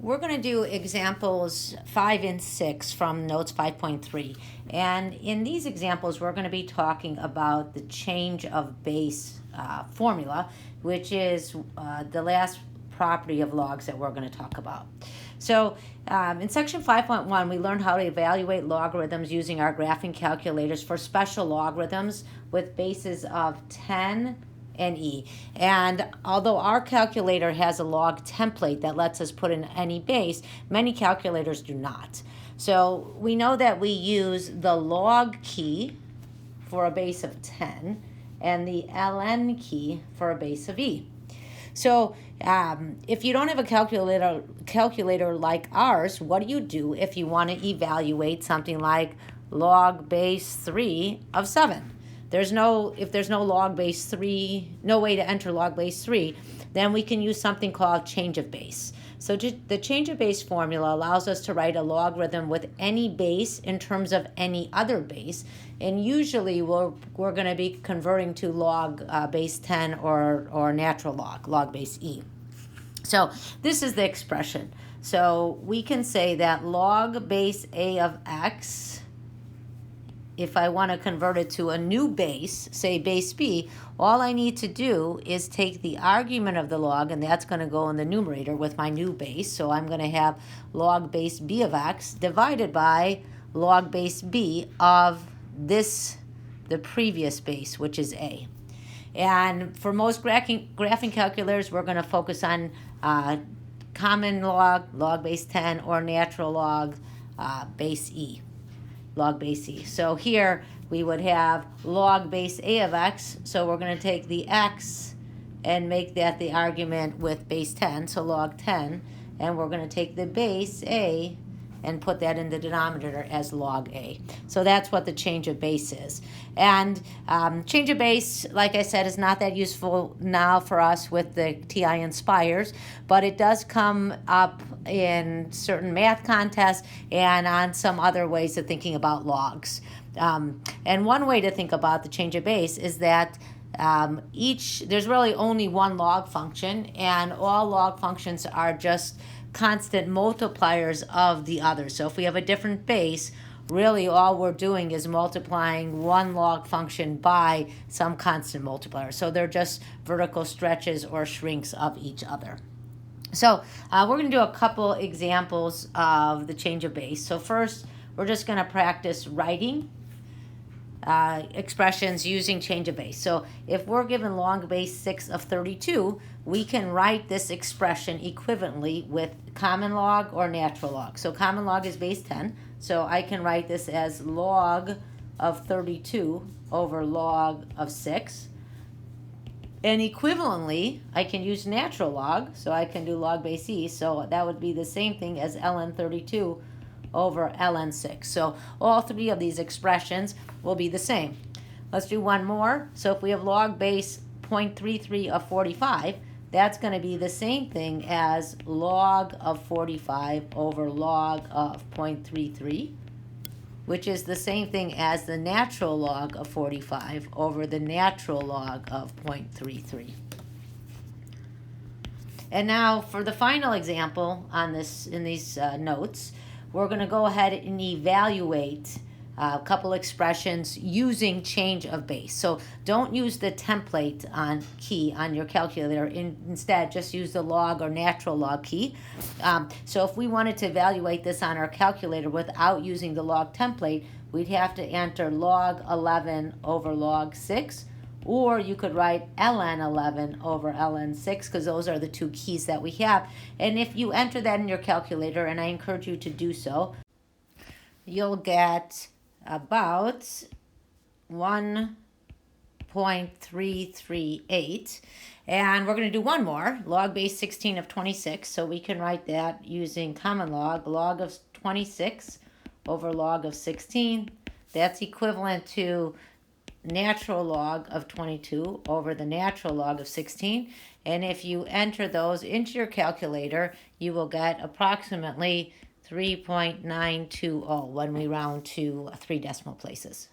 We're going to do examples 5 and 6 from notes 5.3. And in these examples, we're going to be talking about the change of base formula, which is the last property of logs that we're going to talk about. So in section 5.1, we learned how to evaluate logarithms using our graphing calculators for special logarithms with bases of 10 and e. And although our calculator has a log template that lets us put in any base, many calculators do not. So we know that we use the log key for a base of 10 and the ln key for a base of e. So if you don't have a calculator like ours, what do you do if you want to evaluate something like log base 3 of 7? If there's no log base 3, no way to enter log base 3, then we can use something called change of base. So the change of base formula allows us to write a logarithm with any base in terms of any other base. And usually we're going to be converting to log base 10 or natural log base e. So this is the expression. So we can say that log base a of x, if I want to convert it to a new base, say base b, all I need to do is take the argument of the log, and that's going to go in the numerator with my new base. So I'm going to have log base b of x divided by log base b of the previous base, which is a. And for most graphing calculators, we're going to focus on common log base 10, or natural log base e. Log base e. So here we would have log base a of x. So we're going to take the x and make that the argument with base 10, so log 10. And we're going to take the base a and put that in the denominator as log a. So that's what the change of base is. And change of base, like I said, is not that useful now for us with the TI Inspires, but it does come up in certain math contests and on some other ways of thinking about logs. And one way to think about the change of base is that there's really only one log function, and all log functions are just constant multipliers of the other. So if we have a different base, really all we're doing is multiplying one log function by some constant multiplier. So they're just vertical stretches or shrinks of each other. So we're going to do a couple examples of the change of base. So first, we're just going to practice writing expressions using change of base. So if we're given log base 6 of 32, we can write this expression equivalently with common log or natural log. So common log is base 10, so I can write this as log of 32 over log of 6. And equivalently, I can use natural log, so I can do log base e, so that would be the same thing as ln 32 over ln 6. So all three of these expressions will be the same. Let's do one more. So if we have log base 0.33 of 45, that's going to be the same thing as log of 45 over log of 0.33, which is the same thing as the natural log of 45 over the natural log of 0.33. And now for the final example on this in these notes, we're going to go ahead and evaluate a couple expressions using change of base. So don't use the template key on your calculator. Instead, just use the log or natural log key. So if we wanted to evaluate this on our calculator without using the log template, we'd have to enter log 11 over log 6. Or you could write ln 11 over ln 6, because those are the two keys that we have. And if you enter that in your calculator, and I encourage you to do so, you'll get about 1.338. And we're going to do one more, log base 16 of 26. So we can write that using common log of 26 over log of 16. That's equivalent to natural log of 22 over the natural log of 16. And if you enter those into your calculator, you will get approximately 3.920 when we round to 3 decimal places.